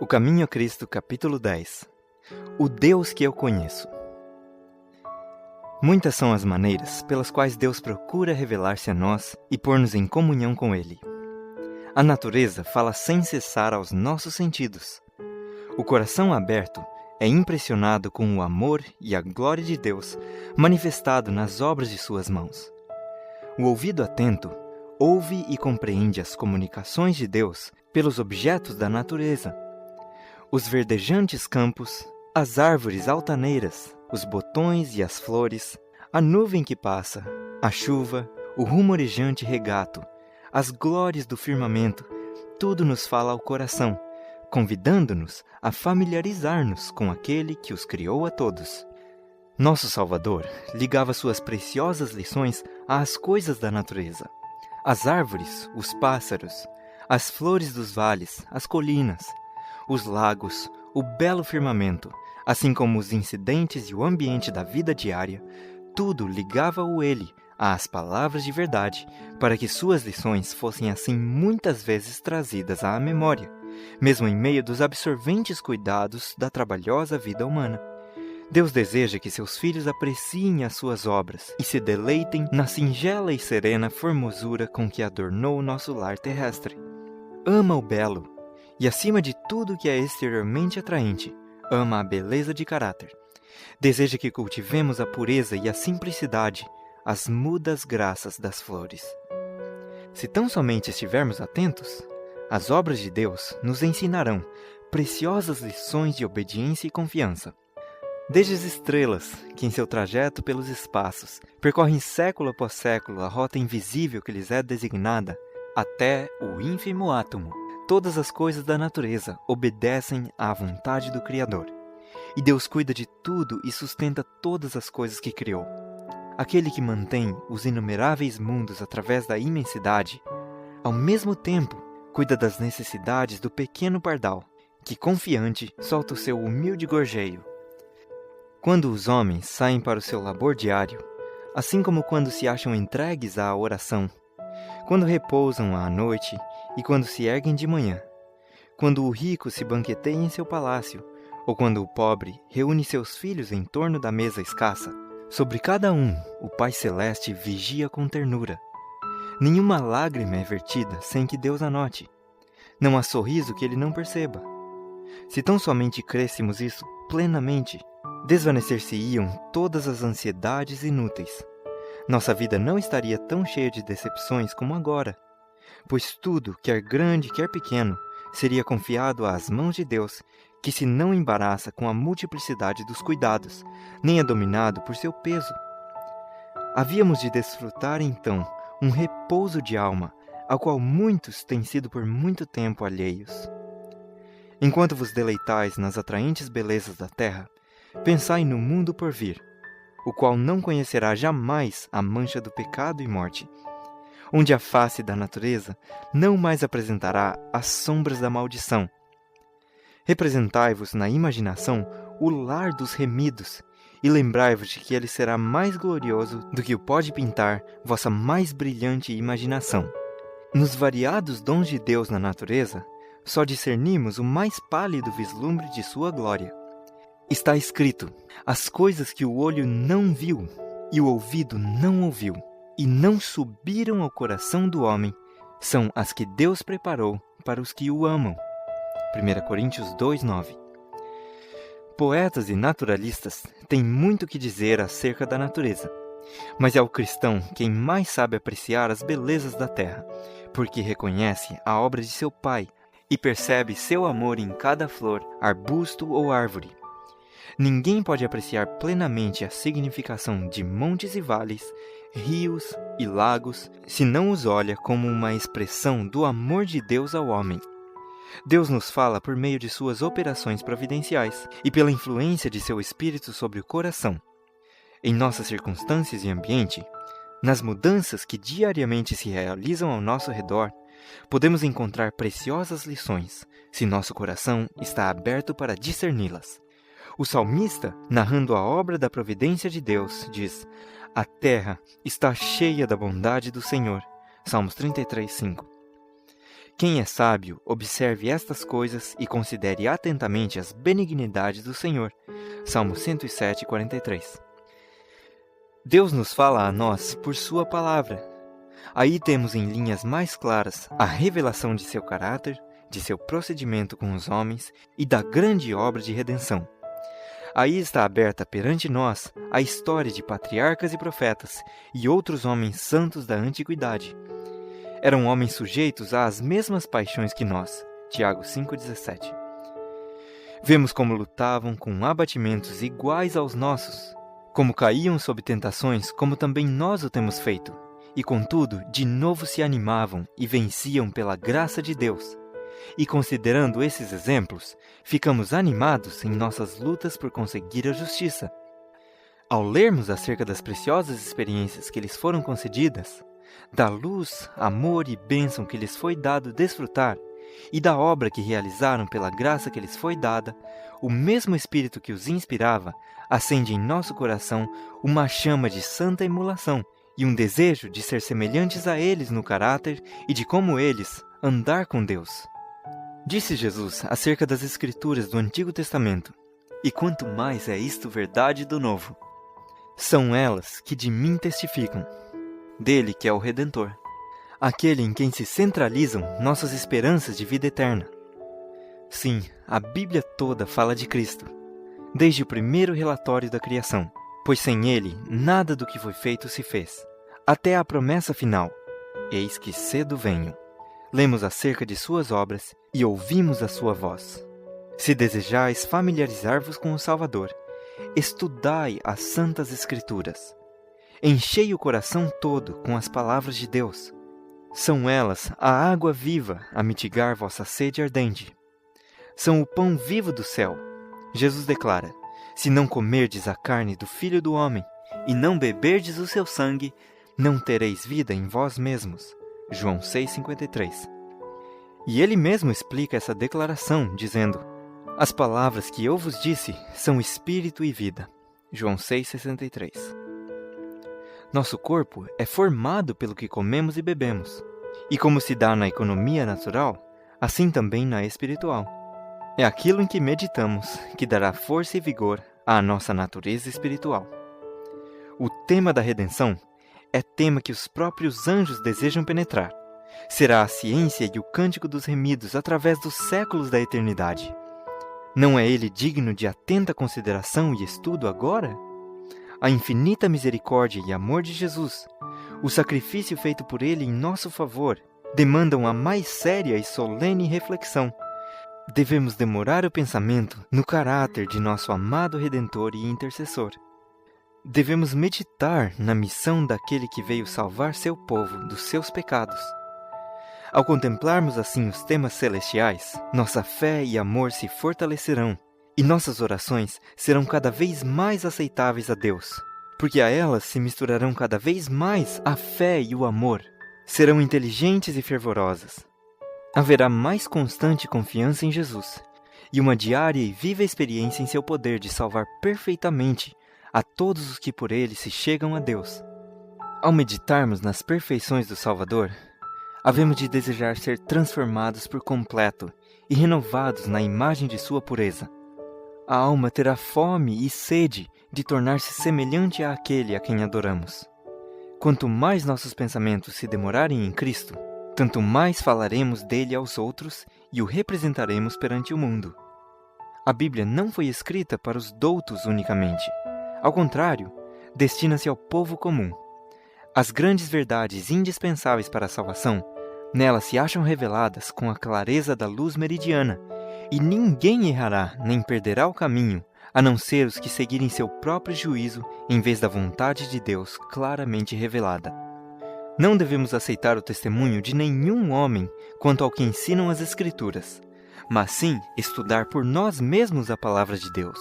O Caminho a Cristo, capítulo 10. O Deus que eu conheço. Muitas são as maneiras pelas quais Deus procura revelar-se a nós e pôr-nos em comunhão com Ele. A natureza fala sem cessar aos nossos sentidos. O coração aberto é impressionado com o amor e a glória de Deus manifestado nas obras de suas mãos. O ouvido atento ouve e compreende as comunicações de Deus pelos objetos da natureza. Os verdejantes campos, as árvores altaneiras, os botões e as flores, a nuvem que passa, a chuva, o rumorejante regato, as glórias do firmamento, tudo nos fala ao coração, convidando-nos a familiarizar-nos com aquele que os criou a todos. Nosso Salvador ligava suas preciosas lições às coisas da natureza. As árvores, os pássaros, as flores dos vales, as colinas, os lagos, o belo firmamento, assim como os incidentes e o ambiente da vida diária, tudo ligava-o ele às palavras de verdade, para que suas lições fossem assim muitas vezes trazidas à memória, mesmo em meio dos absorventes cuidados da trabalhosa vida humana. Deus deseja que seus filhos apreciem as suas obras e se deleitem na singela e serena formosura com que adornou o nosso lar terrestre. Ama o belo e, acima de tudo que é exteriormente atraente, ama a beleza de caráter. Deseja que cultivemos a pureza e a simplicidade, as mudas graças das flores. Se tão somente estivermos atentos, as obras de Deus nos ensinarão preciosas lições de obediência e confiança. Desde as estrelas, que em seu trajeto pelos espaços percorrem século após século a rota invisível que lhes é designada, até o ínfimo átomo, todas as coisas da natureza obedecem à vontade do Criador. E Deus cuida de tudo e sustenta todas as coisas que criou. Aquele que mantém os inumeráveis mundos através da imensidade, ao mesmo tempo, cuida das necessidades do pequeno pardal, que confiante solta o seu humilde gorjeio. Quando os homens saem para o seu labor diário, assim como quando se acham entregues à oração, quando repousam à noite e quando se erguem de manhã, quando o rico se banqueteia em seu palácio, ou quando o pobre reúne seus filhos em torno da mesa escassa, sobre cada um o Pai Celeste vigia com ternura. Nenhuma lágrima é vertida sem que Deus a note. Não há sorriso que Ele não perceba. Se tão somente crêssemos isso plenamente, desvanecer-se-iam todas as ansiedades inúteis. Nossa vida não estaria tão cheia de decepções como agora, pois tudo, quer grande, quer pequeno, seria confiado às mãos de Deus, que se não embaraça com a multiplicidade dos cuidados, nem é dominado por seu peso. Havíamos de desfrutar, então, um repouso de alma, ao qual muitos têm sido por muito tempo alheios. Enquanto vos deleitais nas atraentes belezas da terra, pensai no mundo por vir, o qual não conhecerá jamais a mancha do pecado e morte, onde a face da natureza não mais apresentará as sombras da maldição. Representai-vos na imaginação o lar dos remidos, e lembrai-vos de que ele será mais glorioso do que o pode pintar vossa mais brilhante imaginação. Nos variados dons de Deus na natureza, só discernimos o mais pálido vislumbre de sua glória. Está escrito: as coisas que o olho não viu e o ouvido não ouviu, e não subiram ao coração do homem, são as que Deus preparou para os que o amam. 1 Coríntios 2:9. Poetas e naturalistas têm muito que dizer acerca da natureza, mas é o cristão quem mais sabe apreciar as belezas da terra, porque reconhece a obra de seu Pai e percebe seu amor em cada flor, arbusto ou árvore. Ninguém pode apreciar plenamente a significação de montes e vales, rios e lagos, se não os olha como uma expressão do amor de Deus ao homem. Deus nos fala por meio de suas operações providenciais e pela influência de seu Espírito sobre o coração. Em nossas circunstâncias e ambiente, nas mudanças que diariamente se realizam ao nosso redor, podemos encontrar preciosas lições, se nosso coração está aberto para discerni-las. O salmista, narrando a obra da providência de Deus, diz: a terra está cheia da bondade do Senhor. Salmos 33:5. Quem é sábio, observe estas coisas e considere atentamente as benignidades do Senhor. Salmo 107, 43. Deus nos fala a nós por sua palavra. Aí temos em linhas mais claras a revelação de seu caráter, de seu procedimento com os homens e da grande obra de redenção. Aí está aberta perante nós a história de patriarcas e profetas e outros homens santos da antiguidade. Eram homens sujeitos às mesmas paixões que nós. Tiago 5,17. Vemos como lutavam com abatimentos iguais aos nossos, como caíam sob tentações como também nós o temos feito, e contudo de novo se animavam e venciam pela graça de Deus. E considerando esses exemplos, ficamos animados em nossas lutas por conseguir a justiça. Ao lermos acerca das preciosas experiências que lhes foram concedidas, da luz, amor e bênção que lhes foi dado desfrutar, e da obra que realizaram pela graça que lhes foi dada, o mesmo Espírito que os inspirava acende em nosso coração uma chama de santa emulação e um desejo de ser semelhantes a eles no caráter e de como eles andar com Deus. Disse Jesus acerca das Escrituras do Antigo Testamento: "E quanto mais é isto verdade do Novo, são elas que de mim testificam, dele que é o Redentor, aquele em quem se centralizam nossas esperanças de vida eterna." Sim, a Bíblia toda fala de Cristo, desde o primeiro relatório da criação, pois sem ele nada do que foi feito se fez, até a promessa final: "Eis que cedo venho." Lemos acerca de suas obras e ouvimos a sua voz. Se desejais familiarizar-vos com o Salvador, estudai as Santas Escrituras. Enchei o coração todo com as palavras de Deus. São elas a água viva a mitigar vossa sede ardente. São o pão vivo do céu. Jesus declara: "Se não comerdes a carne do Filho do Homem e não beberdes o seu sangue, não tereis vida em vós mesmos." João 6,53. E ele mesmo explica essa declaração, dizendo: "As palavras que eu vos disse são espírito e vida." João 6,63. Nosso corpo é formado pelo que comemos e bebemos. E como se dá na economia natural, assim também na espiritual. É aquilo em que meditamos que dará força e vigor à nossa natureza espiritual. O tema da redenção é tema que os próprios anjos desejam penetrar. Será a ciência e o cântico dos remidos através dos séculos da eternidade. Não é ele digno de atenta consideração e estudo agora? A infinita misericórdia e amor de Jesus, o sacrifício feito por ele em nosso favor, demandam a mais séria e solene reflexão. Devemos demorar o pensamento no caráter de nosso amado Redentor e Intercessor. Devemos meditar na missão daquele que veio salvar seu povo dos seus pecados. Ao contemplarmos assim os temas celestiais, nossa fé e amor se fortalecerão, e nossas orações serão cada vez mais aceitáveis a Deus, porque a elas se misturarão cada vez mais a fé e o amor. Serão inteligentes e fervorosas. Haverá mais constante confiança em Jesus, e uma diária e viva experiência em seu poder de salvar perfeitamente a todos os que por ele se chegam a Deus. Ao meditarmos nas perfeições do Salvador, havemos de desejar ser transformados por completo e renovados na imagem de sua pureza. A alma terá fome e sede de tornar-se semelhante àquele a quem adoramos. Quanto mais nossos pensamentos se demorarem em Cristo, tanto mais falaremos dele aos outros e o representaremos perante o mundo. A Bíblia não foi escrita para os doutos unicamente. Ao contrário, destina-se ao povo comum. As grandes verdades indispensáveis para a salvação, nela se acham reveladas com a clareza da luz meridiana, e ninguém errará nem perderá o caminho, a não ser os que seguirem seu próprio juízo em vez da vontade de Deus claramente revelada. Não devemos aceitar o testemunho de nenhum homem quanto ao que ensinam as Escrituras, mas sim estudar por nós mesmos a palavra de Deus.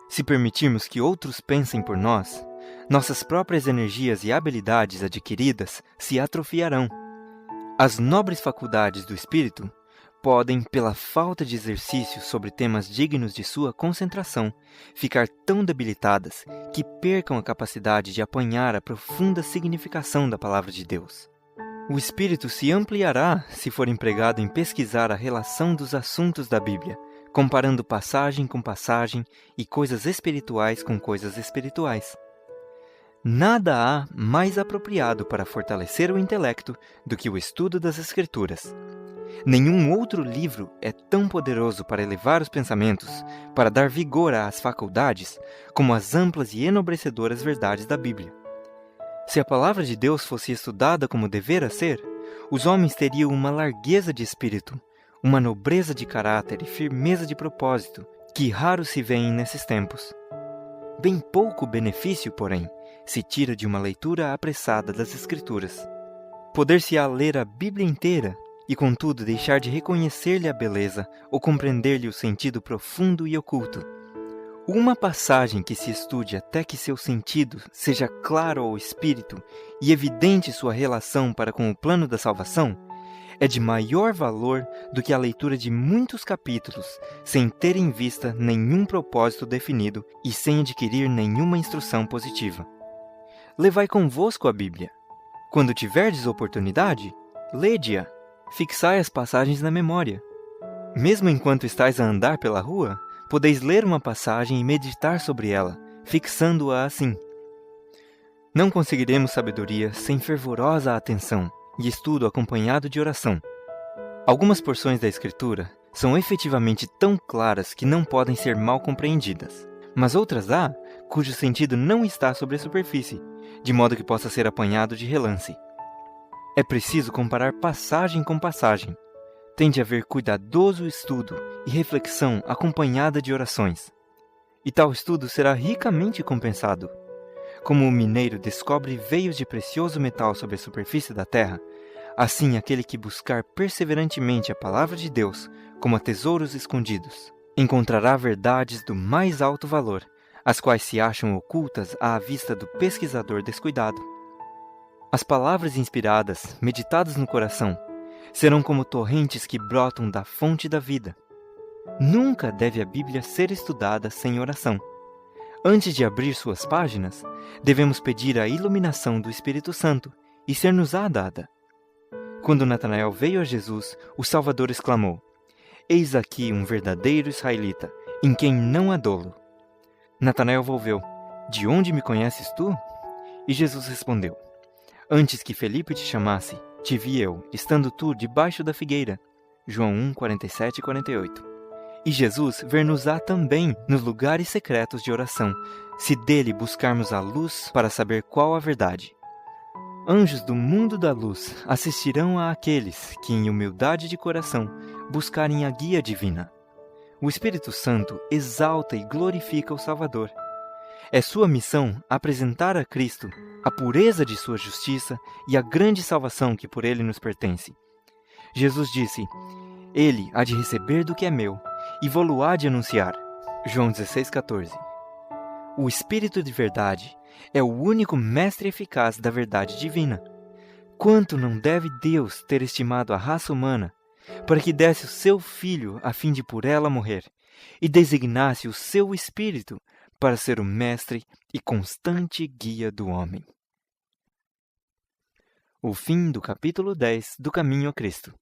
Se permitirmos que outros pensem por nós, nossas próprias energias e habilidades adquiridas se atrofiarão. As nobres faculdades do espírito podem, pela falta de exercício sobre temas dignos de sua concentração, ficar tão debilitadas que percam a capacidade de apanhar a profunda significação da palavra de Deus. O espírito se ampliará se for empregado em pesquisar a relação dos assuntos da Bíblia, comparando passagem com passagem e coisas espirituais com coisas espirituais. Nada há mais apropriado para fortalecer o intelecto do que o estudo das Escrituras. Nenhum outro livro é tão poderoso para elevar os pensamentos, para dar vigor às faculdades, como as amplas e enobrecedoras verdades da Bíblia. Se a palavra de Deus fosse estudada como devera ser, os homens teriam uma largueza de espírito, uma nobreza de caráter e firmeza de propósito, que raro se vêem nesses tempos. Bem pouco benefício, porém, se tira de uma leitura apressada das Escrituras. Poder-se-á ler a Bíblia inteira e, contudo, deixar de reconhecer-lhe a beleza ou compreender-lhe o sentido profundo e oculto. Uma passagem que se estude até que seu sentido seja claro ao espírito e evidente sua relação para com o plano da salvação é de maior valor do que a leitura de muitos capítulos sem ter em vista nenhum propósito definido e sem adquirir nenhuma instrução positiva. Levai convosco a Bíblia. Quando tiverdes oportunidade, lede-a. Fixai as passagens na memória. Mesmo enquanto estais a andar pela rua, podeis ler uma passagem e meditar sobre ela, fixando-a assim. Não conseguiremos sabedoria sem fervorosa atenção e estudo acompanhado de oração. Algumas porções da Escritura são efetivamente tão claras que não podem ser mal compreendidas, mas outras há cujo sentido não está sobre a superfície, de modo que possa ser apanhado de relance. É preciso comparar passagem com passagem. Tem de haver cuidadoso estudo e reflexão acompanhada de orações. E tal estudo será ricamente compensado. Como o mineiro descobre veios de precioso metal sobre a superfície da terra, assim aquele que buscar perseverantemente a palavra de Deus, como a tesouros escondidos, encontrará verdades do mais alto valor, as quais se acham ocultas à vista do pesquisador descuidado. As palavras inspiradas, meditadas no coração, serão como torrentes que brotam da fonte da vida. Nunca deve a Bíblia ser estudada sem oração. Antes de abrir suas páginas, devemos pedir a iluminação do Espírito Santo e ser-nos-á dada. Quando Natanael veio a Jesus, o Salvador exclamou: "Eis aqui um verdadeiro israelita, em quem não há dolo." Natanael volveu: "De onde me conheces tu?" E Jesus respondeu: "Antes que Felipe te chamasse, te vi eu, estando tu debaixo da figueira." João 1, 47 e 48. E Jesus ver-nos-á também nos lugares secretos de oração, se dele buscarmos a luz para saber qual a verdade. Anjos do mundo da luz assistirão àqueles que, em humildade de coração, buscarem a guia divina. O Espírito Santo exalta e glorifica o Salvador. É sua missão apresentar a Cristo a pureza de sua justiça e a grande salvação que por ele nos pertence. Jesus disse: "Ele há de receber do que é meu, e vou-lo há de anunciar." João 16,14. O Espírito de verdade é o único mestre eficaz da verdade divina. Quanto não deve Deus ter estimado a raça humana, para que desse o seu Filho a fim de por ela morrer, e designasse o seu Espírito para ser o mestre e constante guia do homem. O fim do capítulo 10 do Caminho a Cristo.